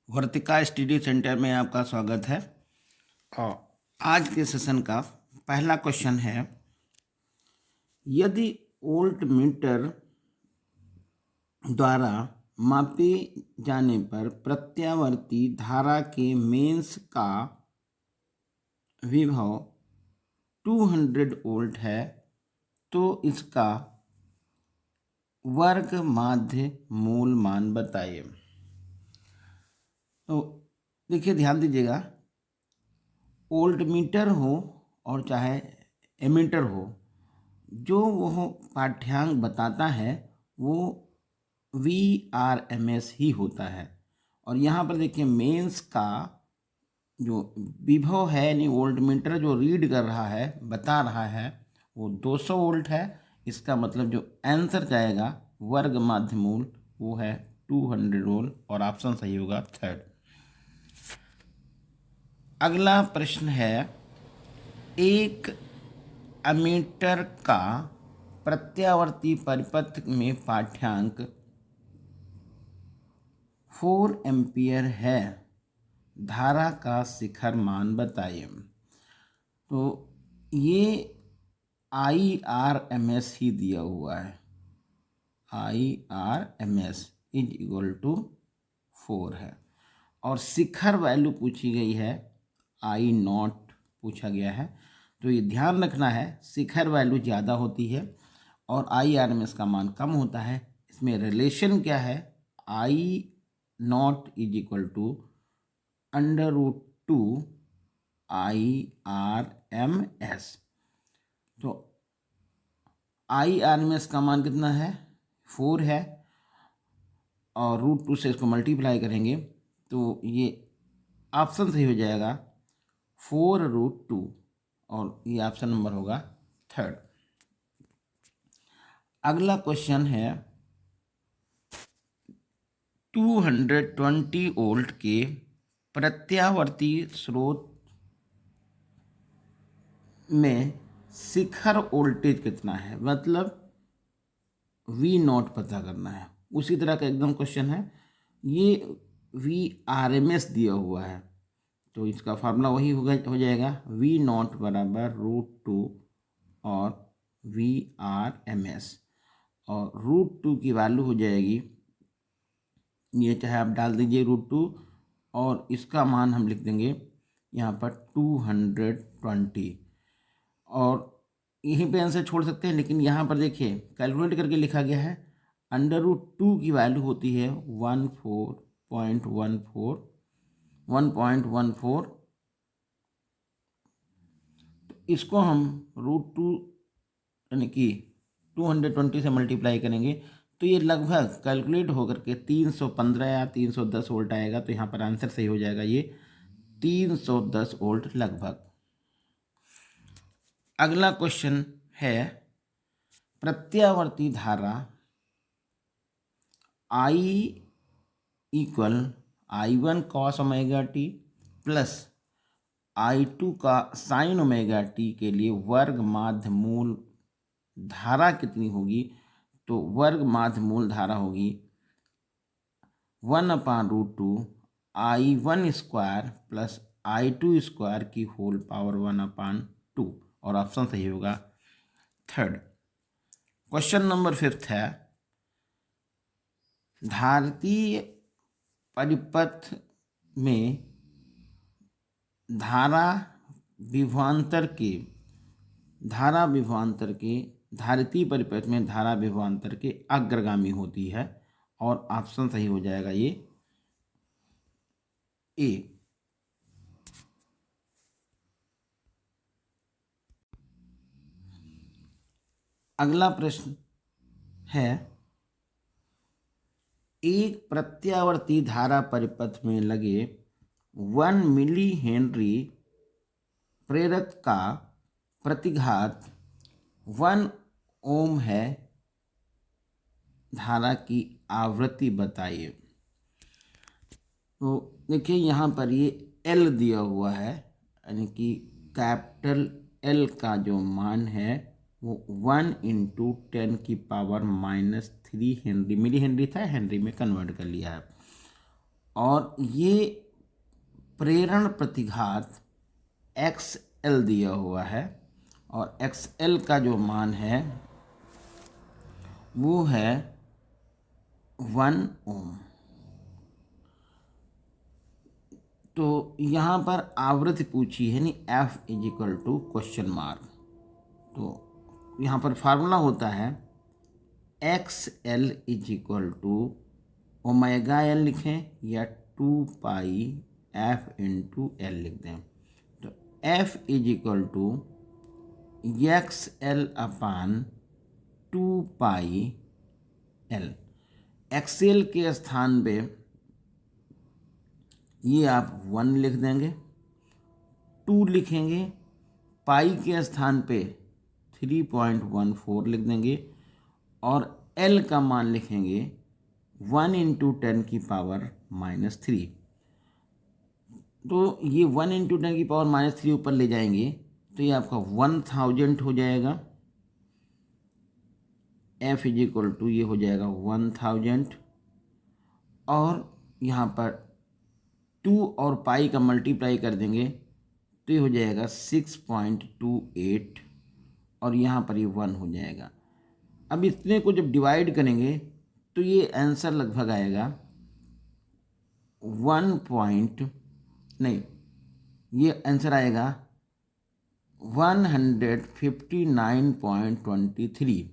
वर्तिका study centre में आपका स्वागत है। और आज के सेशन का पहला क्वेश्चन है, यदि वोल्ट मीटर द्वारा मापे जाने पर प्रत्यावर्ती धारा के मेंस का विभव 200 वोल्ट है तो इसका वर्ग माध्य मूल मान बताइए। तो देखिए, ध्यान दीजिएगा, वोल्ट मीटर हो और चाहे एमीटर हो, जो वह पाठ्यांक बताता है वो VRMS ही होता है। और यहाँ पर देखिए, मेंस का जो विभव है यानी वोल्ट मीटर जो रीड कर रहा है, बता रहा है, वो 200 वोल्ट है। इसका मतलब जो आंसर जाएगा वर्ग माध्य मूल वो है 200 वोल्ट और ऑप्शन सही होगा थर्ड। अगला प्रश्न है, एक एमीटर का प्रत्यावर्ती परिपथ में पाठ्यांक 4 एम्पियर है, धारा का शिखर मान बताइए। तो ये IRMS ही दिया हुआ है, IRMS इज इक्वल टू 4 है। और शिखर वैल्यू पूछी गई है, I0 पूछा गया है। तो ये ध्यान रखना है, शिखर वैल्यू ज़्यादा होती है और IRMS का मान कम होता है। इसमें रिलेशन क्या है, I0 is equal to √2 IRMS। तो IRMS का मान कितना है, 4 है, और √2 से इसको मल्टीप्लाई करेंगे तो ये ऑप्शन सही हो जाएगा 4√2 और ये ऑप्शन नंबर होगा थर्ड। अगला क्वेश्चन है, 220 वोल्ट के प्रत्यावर्ती स्रोत में शिखर वोल्टेज कितना है, मतलब V0 पता करना है। उसी तरह का एकदम क्वेश्चन है, ये VRMS दिया हुआ है तो इसका फार्मूला वही हो जाएगा V0 बराबर √2 और VRMS। और √2 की वैल्यू हो जाएगी, ये चाहे आप डाल दीजिए √2 और इसका मान हम लिख देंगे यहाँ पर 220। और यहीं पे आंसर छोड़ सकते हैं, लेकिन यहाँ पर देखिए कैलकुलेट करके लिखा गया है, √2 की वैल्यू होती है 1.14। तो इसको हम √2 यानी कि 220 से मल्टीप्लाई करेंगे तो ये लगभग कैलकुलेट होकर के 315 या 310 वोल्ट आएगा। तो यहाँ पर आंसर सही हो जाएगा ये 310 वोल्ट लगभग। अगला क्वेश्चन है, प्रत्यावर्ती धारा I equal I1 cos omega T plus I2 का साइन ओमेगा टी के लिए वर्ग माध्य मूल धारा कितनी होगी। तो वर्ग माध्य मूल धारा होगी 1/√2 I1 square plus I2 square की होल पावर 1/2 और ऑप्शन सही होगा थर्ड। क्वेश्चन नंबर 5 है, धारतीय परिपथ में धारा विभवांतर के धारतीय परिपथ में धारा विभवांतर के अग्रगामी होती है और ऑप्शन सही हो जाएगा ये ए। अगला प्रश्न है, एक प्रत्यावर्ती धारा परिपथ में लगे 1 मिली हेनरी प्रेरक का प्रतिघात 1 ओम है, धारा की आवृत्ति बताइए। तो देखिए, यहाँ पर ये L दिया हुआ है, यानी कि कैपिटल L का जो मान है वो 1 × 10⁻³ हेनरी, मिली हेनरी था, हेनरी में कन्वर्ट कर लिया है। और ये प्रेरण प्रतिघात एक्स एल दिया हुआ है और एक्स एल का जो मान है वो है 1 ओम। तो यहाँ पर आवृत्ति पूछी है, नहीं F is equal to question mark. तो यहाँ पर फार्मूला होता है X L is equal to omega L लिखें या 2 पाई एफ इंटू एल लिख दें। तो F is equal to X L upon 2 pi L. X L के स्थान पे ये आप 1 लिख देंगे, 2 लिखेंगे, पाई के स्थान पे 3.14 लिख देंगे और एल का मान लिखेंगे 1 इंटू 10 की पावर -3। तो ये 1 इंटू 10 की पावर -3 ऊपर ले जाएंगे तो ये आपका 1000 हो जाएगा। एफ इज इक्वल टू ये हो जाएगा 1000 और यहाँ पर 2 और पाई का मल्टीप्लाई कर देंगे तो ये हो जाएगा 6.28 और यहाँ पर ये 1 हो जाएगा। अब इतने को जब डिवाइड करेंगे तो ये आंसर लगभग आएगा ये आंसर आएगा 159.23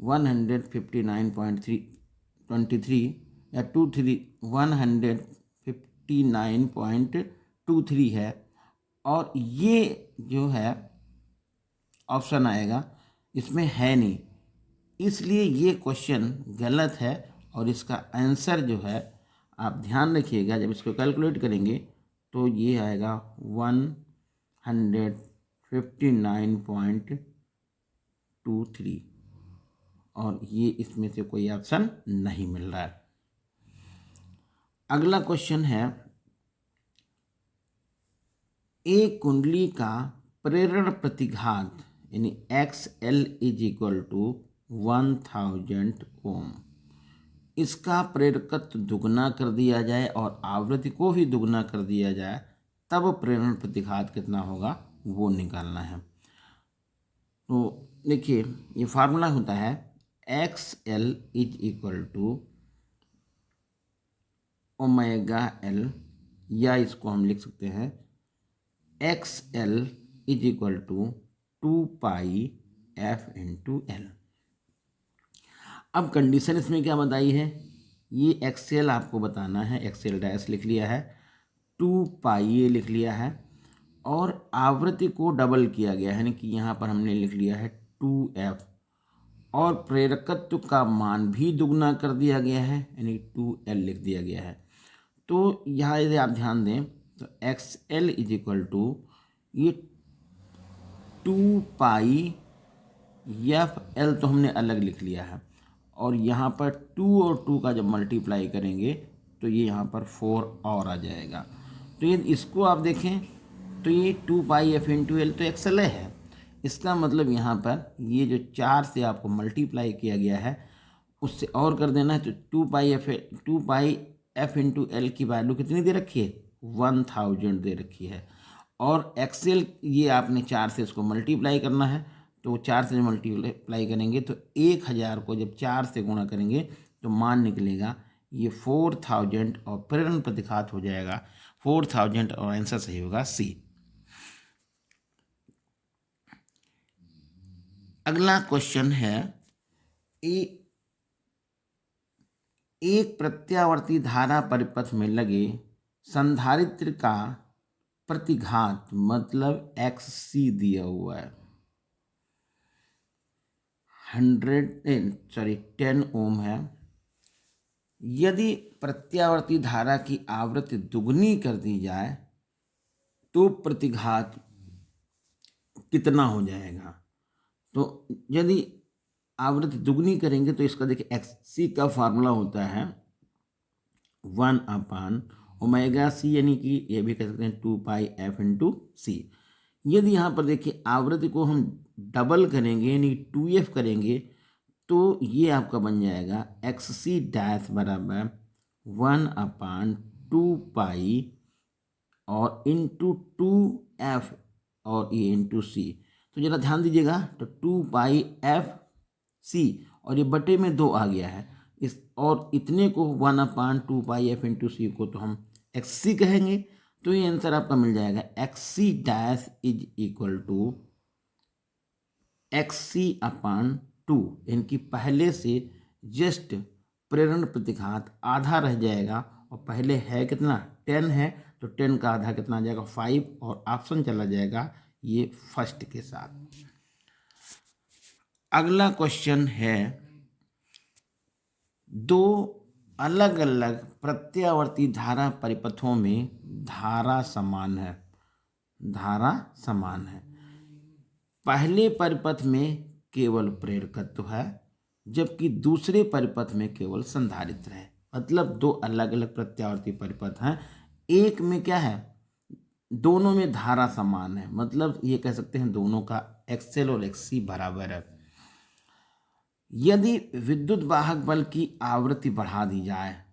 159.23 या 159.23 है और ये जो है ऑप्शन आएगा इसमें है नहीं, इसलिए ये क्वेश्चन गलत है। और इसका आंसर जो है आप ध्यान रखिएगा, जब इसको कैलकुलेट करेंगे तो ये आएगा 159.23 और ये इसमें से कोई ऑप्शन नहीं मिल रहा है। अगला क्वेश्चन है एक कुंडली का प्रेरण प्रतिघात यानी X L is equal to 1000 ohm. इसका प्रेरकत्व दुगना कर दिया जाए और आवृत्ति को भी दुगना कर दिया जाए तब प्रेरण प्रतिघात कितना होगा वो निकालना है। तो देखिए ये फार्मूला होता है X L is equal to omega L, या इसको हम लिख सकते हैं X L is equal to 2 pi F into L. अब कंडीशन इसमें क्या बताई है, ये एक्सएल आपको बताना है, एक्सएल डैश लिख लिया है, 2 पाई ये लिख लिया है और आवृत्ति को डबल किया गया है, यानी कि यहाँ पर हमने लिख लिया है 2f और प्रेरकत्व का मान भी दुगना कर दिया गया है यानी 2l लिख दिया गया है। तो यहाँ यदि आप ध्यान दें तो X L is equal to ये 2 पाई एफ एल तो हमने अलग लिख लिया है और यहाँ पर 2 और 2 का जब मल्टीप्लाई करेंगे तो ये यहाँ पर 4 और आ जाएगा। तो ये इसको आप देखें तो ये 2 पाई एफ इंटू एल तो एक्सएल है, इसका मतलब यहाँ पर ये जो 4 से आपको मल्टीप्लाई किया गया है उससे और कर देना है। तो 2 पाई एफ इंटू एल की वैल्यू कितनी दे रखी है 1000 दे रखी है और एक्सएल ये आपने 4 से इसको मल्टीप्लाई करना है। तो 4 से मल्टीप्लाई करेंगे तो 1000 को जब 4 से गुणा करेंगे तो मान निकलेगा ये 4000 और प्रेरण प्रतिघात हो जाएगा 4000 और आंसर सही होगा सी। अगला क्वेश्चन है एक प्रत्यावर्ती धारा परिपथ में लगे संधारित्र का प्रतिघात मतलब XC दिया हुआ है 10 ओम है। यदि प्रत्यावर्ती धारा की आवृत्ति दुगनी कर दी जाए तो प्रतिघात कितना हो जाएगा। तो यदि आवृत्ति दुगनी करेंगे तो इसका देखिए XC का फार्मूला होता है 1/ओमेगा C यानी कि ये भी कह सकते हैं 2 पाई एफ इंटू सी। यदि यहाँ पर देखिए आवृत्ति को हम डबल करेंगे यानी 2f करेंगे तो ये आपका बन जाएगा XC डैश बराबर 1/2 पाई और इंटू 2f और ये इंटू सी। तो जरा ध्यान दीजिएगा, तो 2 पाई f c और ये बटे में 2 आ गया है इस, और इतने को 1/2 पाई f इंटू सी को तो हम एक्स सी कहेंगे। तो ये आंसर आपका मिल जाएगा x c dash is equal to x c upon 2। इनकी पहले से जस्ट प्रेरण प्रतिघात आधा रह जाएगा और पहले है कितना 10 है, तो 10 का आधा कितना आ जाएगा 5 और ऑप्शन चला जाएगा ये फर्स्ट के साथ। अगला क्वेश्चन है, दो अलग अलग प्रत्यावर्ती धारा परिपथों में धारा समान है। धारा समान है। पहले परिपथ में केवल प्रेरकत्व है जबकि दूसरे परिपथ में केवल संधारित्र है। मतलब दो अलग अलग प्रत्यावर्ती परिपथ हैं, एक में क्या है, दोनों में धारा समान है। मतलब ये कह सकते हैं दोनों का एक्सएल और एक्ससी बराबर है। यदि विद्युत वाहक बल की आवृत्ति बढ़ा दी जाए,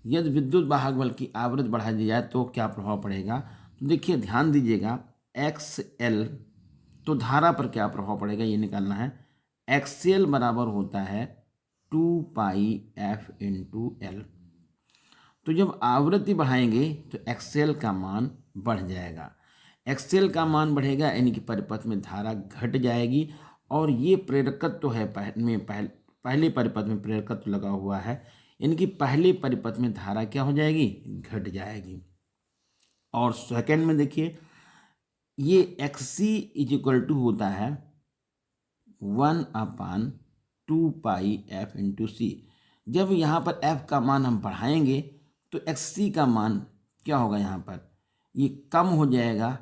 यदि विद्युत वाहक बल की आवृत्ति बढ़ा दी जाए तो क्या प्रभाव पड़ेगा। तो देखिए ध्यान दीजिएगा, एक्सएल तो धारा पर क्या प्रभाव पड़ेगा ये निकालना है। एक्सएल बराबर होता है 2 पाई f इंटू एल। तो जब आवृत्ति बढ़ाएंगे तो एक्सएल का मान बढ़ जाएगा। एक्सएल का मान बढ़ेगा यानी कि परिपथ में धारा घट जाएगी और ये प्रेरकत्व तो है पहले परिपथ में प्रेरकत्व लगा हुआ है, इनकी पहले परिपथ में धारा क्या हो जाएगी, घट जाएगी। और सेकंड में देखिए ये X C is equal to होता है 1/2 पाई f इंटू सी। जब यहाँ पर f का मान हम बढ़ाएंगे तो एक्स सी का मान क्या होगा, यहाँ पर ये कम हो जाएगा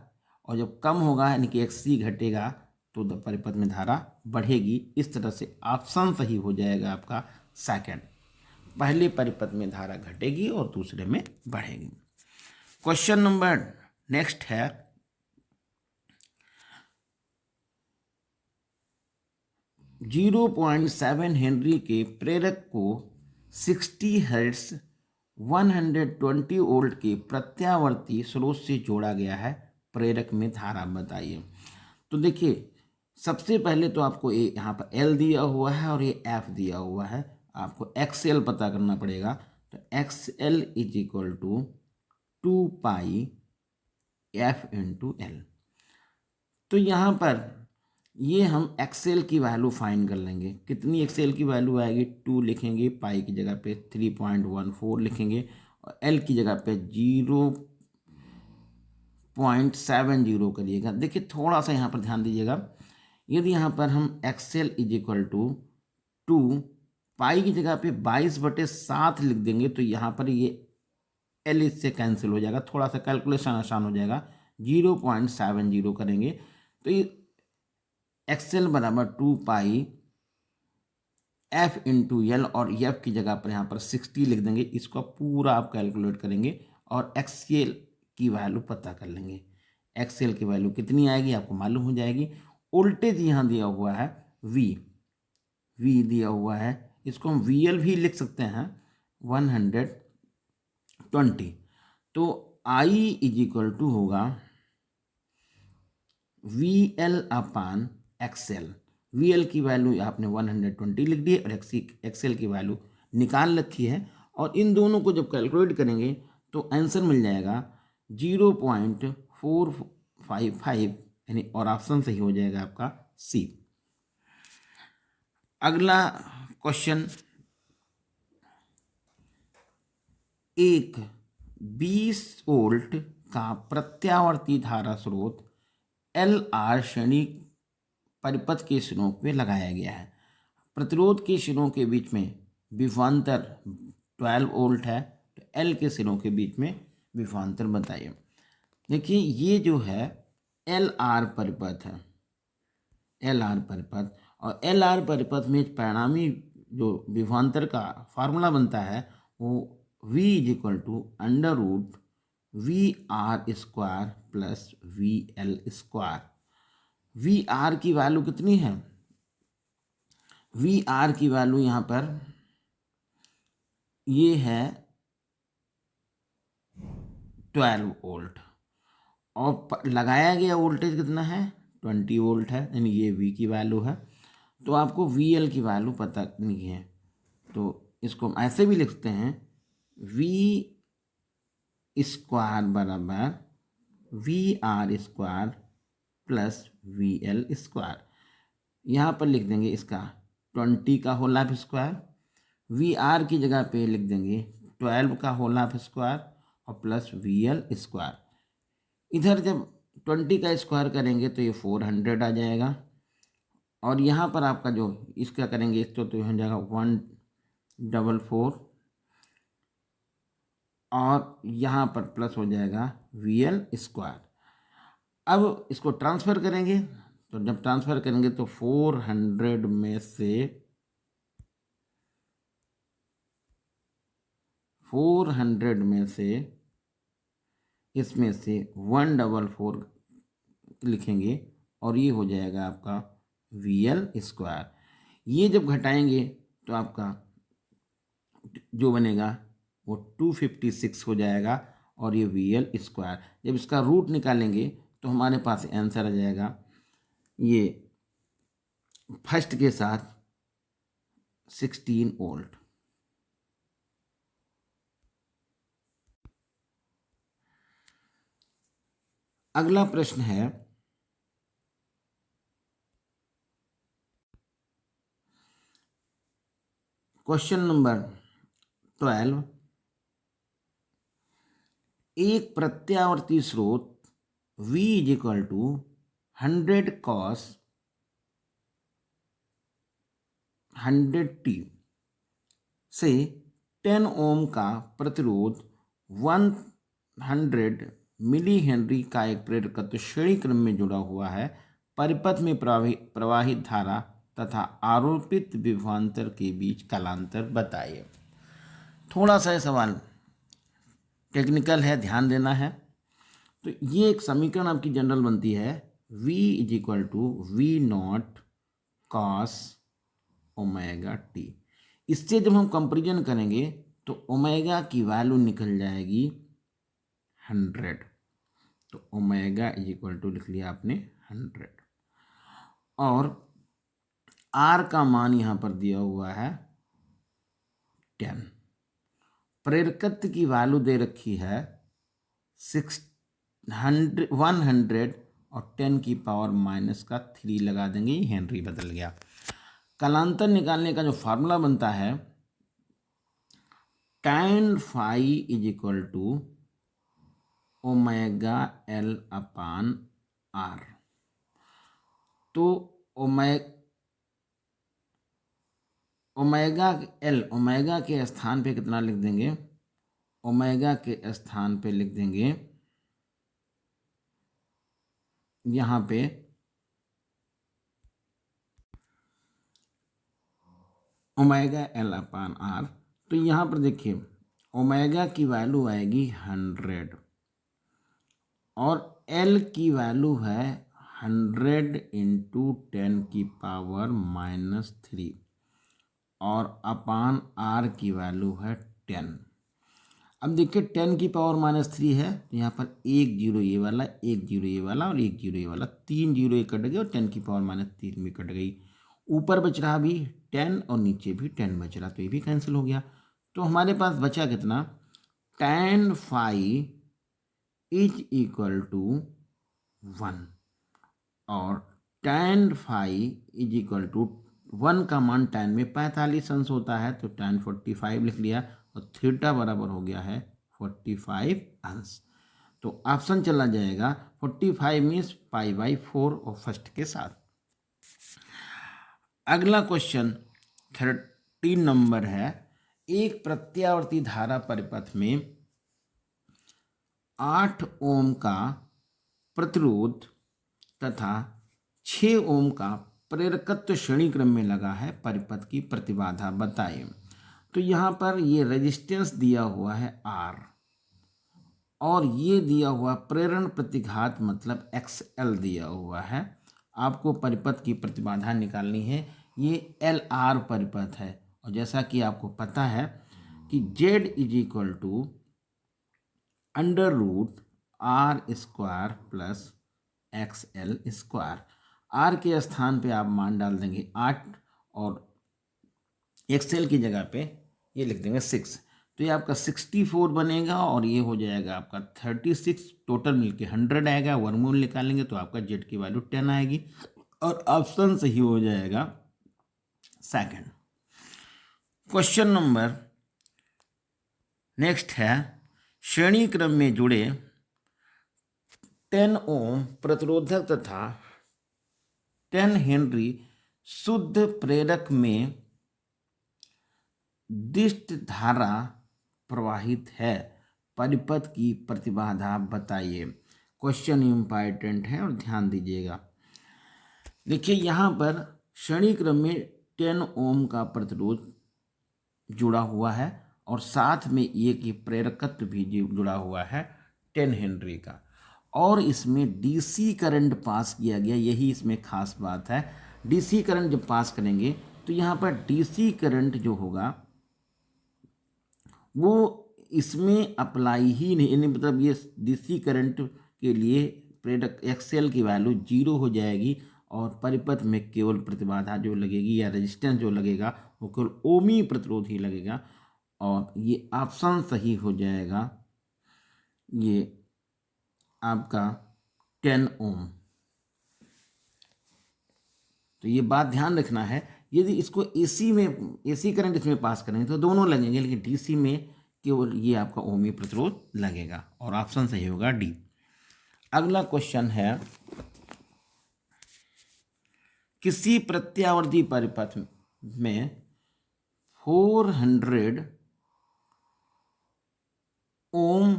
और जब कम होगा यानी कि एक्स सी घटेगा तो परिपथ में धारा बढ़ेगी। इस तरह से ऑप्शन सही हो जाएगा आपका सेकंड, पहले परिपथ में धारा घटेगी और दूसरे में बढ़ेगी। क्वेश्चन नंबर नेक्स्ट है, 0.7 हेनरी के प्रेरक को 60 हर्ट्ज 120 वोल्ट के प्रत्यावर्ती स्रोत से जोड़ा गया है, प्रेरक में धारा बताइए। तो देखिए सबसे पहले तो आपको ये यहाँ पर L दिया हुआ है और ये F दिया हुआ है, आपको XL पता करना पड़ेगा। तो XL is equal to 2 pi f into L. तो यहाँ पर ये हम एक्सएल की वैल्यू फाइंड कर लेंगे। कितनी एक्सएल की वैल्यू आएगी, 2 लिखेंगे, पाई की जगह पे 3.14 लिखेंगे और एल की जगह पे 0.70 करिएगा। देखिए थोड़ा सा यहाँ पर ध्यान दीजिएगा, यदि यहाँ पर हम एक्सएल इज इक्वल टू 2 पाई की जगह पे 22/7 लिख देंगे तो यहाँ पर ये एल इससे कैंसिल हो जाएगा, थोड़ा सा कैलकुलेशन आसान हो जाएगा। 0.70 करेंगे तो ये एक्सएल बराबर 2 पाई f इंटू एल और एफ की जगह पर यहाँ पर 60 लिख देंगे। इसको पूरा आप कैलकुलेट करेंगे और एक्सएल की वैल्यू पता कर लेंगे। एक्सएल की वैल्यू कितनी आएगी आपको मालूम हो जाएगी। वोल्टेज यहाँ दिया हुआ है वी दिया हुआ है, इसको हम VL भी लिख सकते हैं 120। तो I इज इक्वल टू होगा VL अपान XL। VL की वैल्यू आपने 120 लिख दी और XL की वैल्यू निकाल रखी है और इन दोनों को जब कैलकुलेट करेंगे तो आंसर मिल जाएगा 0.455 यानी और ऑप्शन सही हो जाएगा आपका सी। अगला क्वेश्चन, एक 20 वोल्ट का प्रत्यावर्ती धारा स्रोत LR श्रेणी परिपथ के सिरों पे लगाया गया है। प्रतिरोध के सिरों के बीच में विभवांतर 12 वोल्ट है, तो L के सिरों के बीच में विभवांतर बताइए। देखिए ये जो है LR परिपथ है, LR परिपथ, और LR परिपथ में परिणामी जो विभवांतर का फार्मूला बनता है वो V is equal to √VR² plus VL²। VR की वैल्यू कितनी है, VR की वैल्यू यहाँ पर ये है 12 वोल्ट और लगाया गया वोल्टेज कितना है 20 वोल्ट है, यानी ये V की वैल्यू है। तो आपको VL की वैल्यू पता नहीं है, तो इसको हम ऐसे भी लिखते हैं V स्क्वायर बराबर VR square plus VL square. यहाँ पर लिख देंगे इसका 20 का होल हाफ स्क्वायर, VR की जगह पे लिख देंगे 12 का होल हाफ स्क्वायर और प्लस VL स्क्वायर। इधर जब 20 का स्क्वायर करेंगे तो ये 400 आ जाएगा, और यहाँ पर आपका जो इसका करेंगे इस तो हो जाएगा 144, और यहाँ पर प्लस हो जाएगा VL स्क्वायर। अब इसको ट्रांसफ़र करेंगे, तो जब ट्रांसफ़र करेंगे तो 400 में से 400 में से इसमें से 144 लिखेंगे और ये हो जाएगा आपका VL स्क्वायर। ये जब घटाएंगे तो आपका जो बनेगा वो 256 हो जाएगा, और ये VL स्क्वायर। जब इसका रूट निकालेंगे तो हमारे पास आंसर आ जाएगा ये फर्स्ट के साथ 16 वोल्ट। अगला प्रश्न है क्वेश्चन नंबर 12। एक प्रत्यावर्ती स्रोत V is equal to 100 cos 100t से 10 ओम का प्रतिरोध 100 मिली हेनरी का एक प्रेरकत्व श्रेणी क्रम में जुड़ा हुआ है। परिपथ में प्रवाहित धारा तथा आरोपित विभवांतर के बीच कालांतर बताइए। थोड़ा सा सवाल टेक्निकल है, ध्यान देना है। तो ये एक समीकरण आपकी जनरल बनती है V is equal to V0 cos omega t. इससे जब हम कंपेरिजन करेंगे तो ओमेगा की वैल्यू निकल जाएगी 100, तो ओमेगा इज इक्वल टू लिख लिया आपने 100, और R का मान यहाँ पर दिया हुआ है 10। प्रेरकत्व की वैल्यू दे रखी है 100 और 10 की पावर माइनस का 3 लगा देंगे, ये हेनरी बदल गया। कालांतर निकालने का जो फार्मूला बनता है tan phi is equal to omega L upon R। तो ओमेगा L, ओमेगा के स्थान पे कितना लिख देंगे, ओमेगा के स्थान पे लिख देंगे यहाँ पे ओमेगा L अपान R। तो यहाँ पर देखिए ओमेगा की वैल्यू आएगी 100 और L की वैल्यू है 100 इंटू 10 की पावर माइनस 3 और अपान R की वैल्यू है 10। अब देखिए 10 की पावर माइनस 3 है तो यहाँ पर एक जीरो ये वाला, एक जीरो ये वाला और एक जीरो ये वाला, 3 जीरो ये कट गए और 10 की पावर माइनस 3 भी कट गई। ऊपर बच रहा भी 10 और नीचे भी 10 बच रहा, तो ये भी कैंसिल हो गया। तो हमारे पास बचा कितना, tan phi is equal to 1 और tan phi is equal to 1 का मान tan में 45 अंश होता है, तो tan 45 लिख लिया और थीटा बराबर हो गया है 45 अंश। तो ऑप्शन चला जाएगा 45 मीन्स π/4 और फर्स्ट के साथ। अगला क्वेश्चन 13 नंबर है। एक प्रत्यावर्ती धारा परिपथ में 8 ओम का प्रतिरोध तथा 6 ओम का प्रेरकत्व श्रेणी क्रम में लगा है, परिपथ की प्रतिबाधा बताइए। तो यहाँ पर ये रेजिस्टेंस दिया हुआ है R और ये दिया हुआ प्रेरण प्रतिघात मतलब XL दिया हुआ है। आपको परिपथ की प्रतिबाधा निकालनी है। ये LR परिपथ है और जैसा कि आपको पता है कि Z is equal to under root R square plus X L square. R के स्थान पे आप मान डाल देंगे 8 और एक्सएल की जगह पे ये लिख देंगे 6। तो ये आपका 64 बनेगा और ये हो जाएगा आपका 36। टोटल मिलके 100 आएगा। वर्गमूल निकालेंगे तो आपका जेड की वैल्यू 10 आएगी और ऑप्शन सही हो जाएगा सेकंड। क्वेश्चन नंबर नेक्स्ट है, श्रेणी क्रम में जुड़े 10 ओम प्रतिरोधक तथा 10 हेनरी शुद्ध प्रेरक में दिष्ट धारा प्रवाहित है, परिपथ की प्रतिबाधा बताइए। क्वेश्चन इंपॉर्टेंट है और ध्यान दीजिएगा। देखिए यहाँ पर श्रेणी क्रम में 10 ओम का प्रतिरोध जुड़ा हुआ है और साथ में ये कि प्रेरकत्व भी जुड़ा हुआ है 10 हेनरी का, और इसमें डीसी करंट पास किया गया। यही इसमें खास बात है। डीसी करंट जब पास करेंगे तो यहाँ पर डीसी करंट जो होगा वो इसमें अप्लाई ही नहीं, यानी मतलब ये डीसी करंट के लिए प्रेरक एक्सएल की वैल्यू 0 हो जाएगी और परिपथ में केवल प्रतिबाधा जो लगेगी या रेजिस्टेंस जो लगेगा वो केवल ओमी प्रतिरोध ही लगेगा और ये ऑप्शन सही हो जाएगा, ये आपका 10 ओम। तो ये बात ध्यान रखना है, यदि इसको एसी में एसी करंट इसमें पास करेंगे तो दोनों लगेंगे, लेकिन डीसी में केवल ये आपका ओमी प्रतिरोध लगेगा और ऑप्शन सही होगा डी। अगला क्वेश्चन है, किसी प्रत्यावर्ती परिपथ में 400 ओम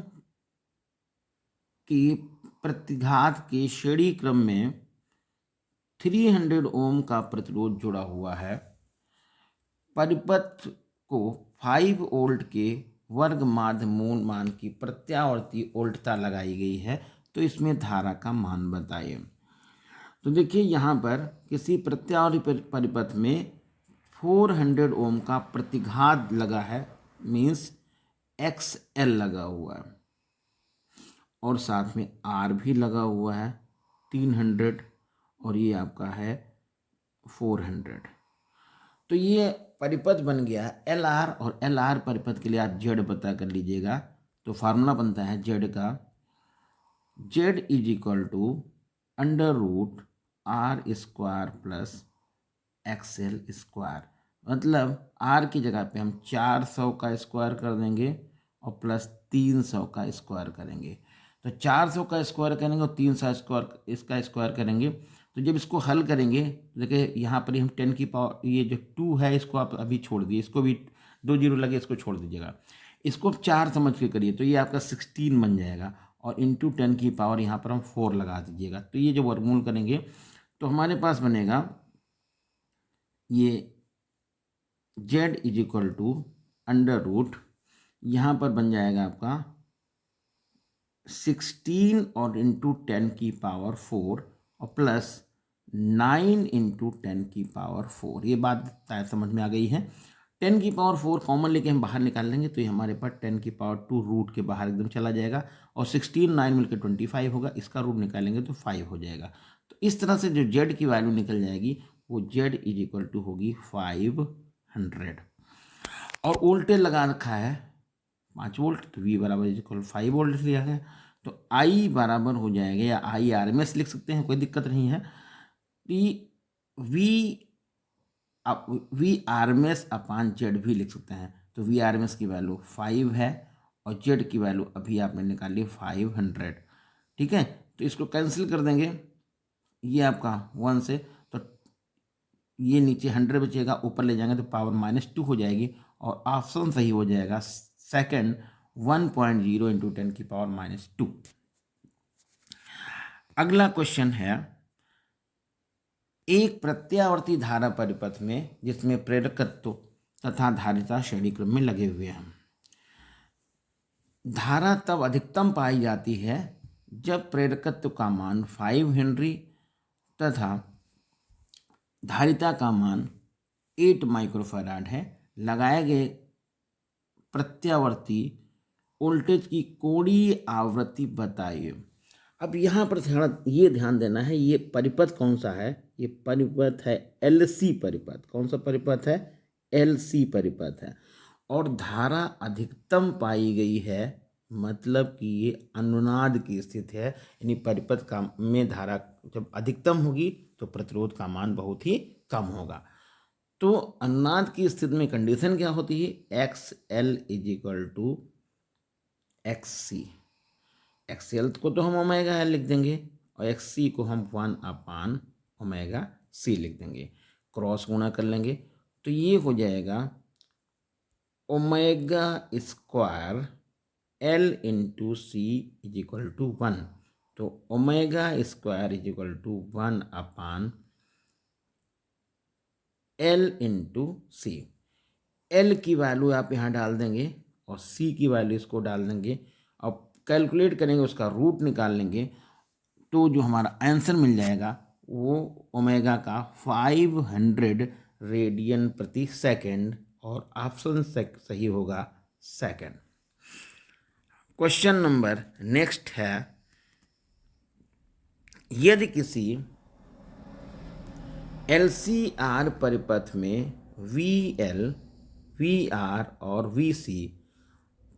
की प्रतिघात के श्रेणी क्रम में 300 ओम का प्रतिरोध जुड़ा हुआ है। परिपथ को 5 वोल्ट के वर्ग माध्य मूल मान की प्रत्यावर्ती वोल्टता लगाई गई है, तो इसमें धारा का मान बताइए। तो देखिए यहाँ पर किसी प्रत्यावर्ती परिपथ में 400 ओम का प्रतिघात लगा है, मीन्स XL लगा हुआ है और साथ में R भी लगा हुआ है 300 और ये आपका है 400। तो ये परिपथ बन गया LR और LR परिपथ के लिए आप Z पता कर लीजिएगा। तो फार्मूला बनता है Z का, Z is equal to under root R square plus XL square. मतलब R की जगह पे हम 400 का स्क्वायर कर देंगे और प्लस 300 का स्क्वायर करेंगे। तो 400 का स्क्वायर करेंगे और 300 स्क्वायर इसका स्क्वायर करेंगे। तो जब इसको हल करेंगे तो देखिए यहाँ पर ही हम 10 की पावर, ये जो 2 है इसको आप अभी छोड़ दिए, इसको भी 2 जीरो लगे, इसको छोड़ दीजिएगा। इसको 4 समझ के करिए तो ये आपका 16 बन जाएगा और इंटू 10 की पावर यहाँ पर हम 4 लगा दीजिएगा। तो ये जो वर्गमूल करेंगे तो हमारे पास बनेगा ये Z is equal to under root, यहाँ पर बन जाएगा आपका 16 और इंटू 10 की पावर 4 और प्लस 9 इंटू 10 की पावर 4। ये बात शायद समझ में आ गई है। 10 की पावर 4 कॉमन लेके हम बाहर निकाल लेंगे तो ये हमारे पास 10 की पावर 2 रूट के बाहर एकदम चला जाएगा और 16 9 मिलकर 25 होगा, इसका रूट निकालेंगे तो 5 हो जाएगा। तो इस तरह से जो Z की वैल्यू निकल जाएगी वो Z इज इक्वल टू होगी 500 और वोल्टेज लगा रखा है 5 वोल्ट, तो V बराबर इज इक्वल 5 वोल्ट लिया है। तो I बराबर हो जाएगा, या IRMS लिख सकते हैं, कोई दिक्कत नहीं है। वी RMS अपान Z भी लिख सकते हैं। तो V RMS की वैल्यू 5 है और Z की वैल्यू अभी आपने निकाली 500। ठीक है, तो इसको कैंसिल कर देंगे, ये आपका 1 से, तो ये नीचे 100 बचेगा, ऊपर ले जाएंगे तो पावर -2 हो जाएगी और ऑप्शन सही हो जाएगा सेकंड 1.0 इंटू 10 की पावर -2। अगला क्वेश्चन है, एक प्रत्यावर्ती धारा परिपथ में जिसमें प्रेरकत्व तथा धारिता श्रेणी क्रम में लगे हुए हैं, धारा तब अधिकतम पाई जाती है जब प्रेरकत्व का मान 5 हेनरी तथा धारिता का मान 8 माइक्रोफैराड है। लगाए गए प्रत्यावर्ती वोल्टेज की कोणीय आवृत्ति बताइए। अब यहाँ पर ये ध्यान देना है, ये परिपथ कौन सा है, ये परिपथ है एलसी परिपथ। कौन सा परिपथ है? एलसी परिपथ है। और धारा अधिकतम पाई गई है, मतलब कि ये अनुनाद की स्थिति है, यानी परिपथ का में धारा जब अधिकतम होगी तो प्रतिरोध का मान बहुत ही कम होगा। तो अनुनाद की स्थिति में कंडीशन क्या होती है? X L is equal to x C. X L को तो हम ओमेगा एल लिख देंगे और एक्स सी को हम 1 ओमेगा सी लिख देंगे। क्रॉस गुणा कर लेंगे तो ये हो जाएगा omega square L into C is equal to 1। तो omega square is equal to 1 L into C. L की वैल्यू आप यहाँ डाल देंगे और सी की वैल्यू इसको डाल देंगे और कैलकुलेट करेंगे, उसका रूट निकाल लेंगे तो जो हमारा आंसर मिल जाएगा वो ओमेगा का 500 रेडियन प्रति सेकंड, और ऑप्शन सही होगा सेकंड। क्वेश्चन नंबर नेक्स्ट है, यदि किसी LCR परिपथ में VL, VR और VC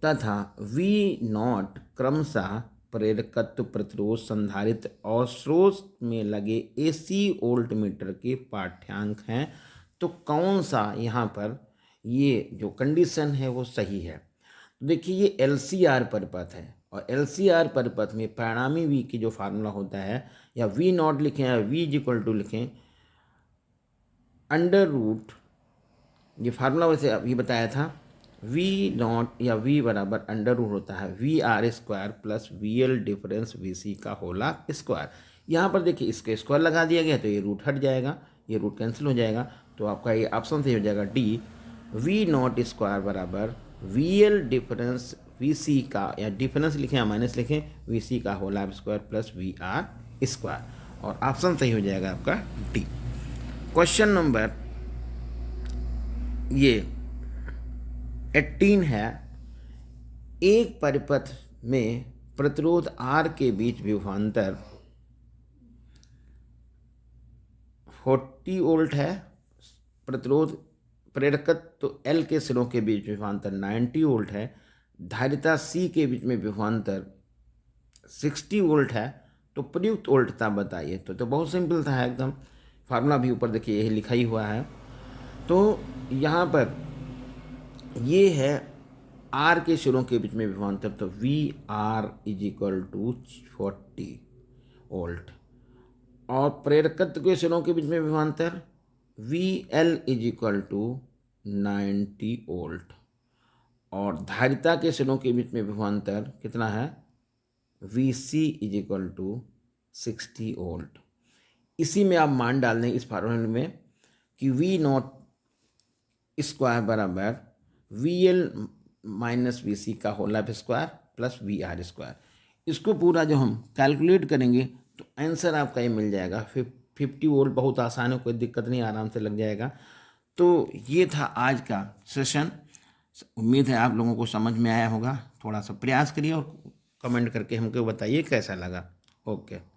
तथा V0 क्रमशः प्रेरकत्व, प्रतिरोध, संधारित्र और स्रोत में लगे AC वोल्टमीटर के पाठ्यांक हैं, तो कौन सा यहाँ पर ये जो कंडीशन है वो सही है? तो देखिए ये LCR परिपथ है और LCR परिपथ में परिणामी V की जो फार्मूला होता है, या V0 लिखें या V इज इक्वल टू लिखें अंडर रूट, ये फार्मूला वैसे अभी बताया था, V0 या V बराबर अंडर रूट होता है VR square plus VL difference VC का होला स्क्वायर। यहाँ पर देखिए इसके स्क्वायर लगा दिया गया तो ये रूट हट जाएगा, ये रूट कैंसिल हो जाएगा, तो आपका ये ऑप्शन सही हो जाएगा डी, V0 स्क्वायर बराबर VL डिफरेंस VC का, या डिफरेंस लिखें या माइनस लिखें, VC का होला स्क्वायर प्लस VR स्क्वायर, और ऑप्शन सही हो जाएगा आपका डी। क्वेश्चन नंबर ये 18 है, एक परिपथ में प्रतिरोध R के बीच विभवांतर 40 वोल्ट है, प्रतिरोध प्रेरकत्व तो L के सिरों के बीच विभवांतर 90 वोल्ट है, धारिता C के बीच में विभवांतर 60 वोल्ट है, तो प्रयुक्त वोल्टता बताइए। तो बहुत सिंपल था एकदम, फार्मूला भी ऊपर देखिए यही लिखा ही हुआ है। तो यहाँ पर ये है R के सिरों के बीच में विभवांतर, तो VR is equal to 40 volt, और प्रेरकत्व के सिरों के बीच में विभवांतर VL is equal to 90 volt, और धारिता के सिरों के बीच में विभवांतर कितना है? VC is equal to 60 volt. इसी में आप मान डाल दें इस फार्मूले में कि V0 स्क्वायर बराबर VL माइनस VC का whole square plus VR square. इसको पूरा जो हम कैलकुलेट करेंगे तो आंसर आपका ये मिल जाएगा 50 वोल्ट। बहुत आसान है, कोई दिक्कत नहीं, आराम से लग जाएगा। तो ये था आज का सेशन, उम्मीद है आप लोगों को समझ में आया होगा। थोड़ा सा प्रयास करिए और कमेंट करके हमको बताइए कैसा लगा। ओके।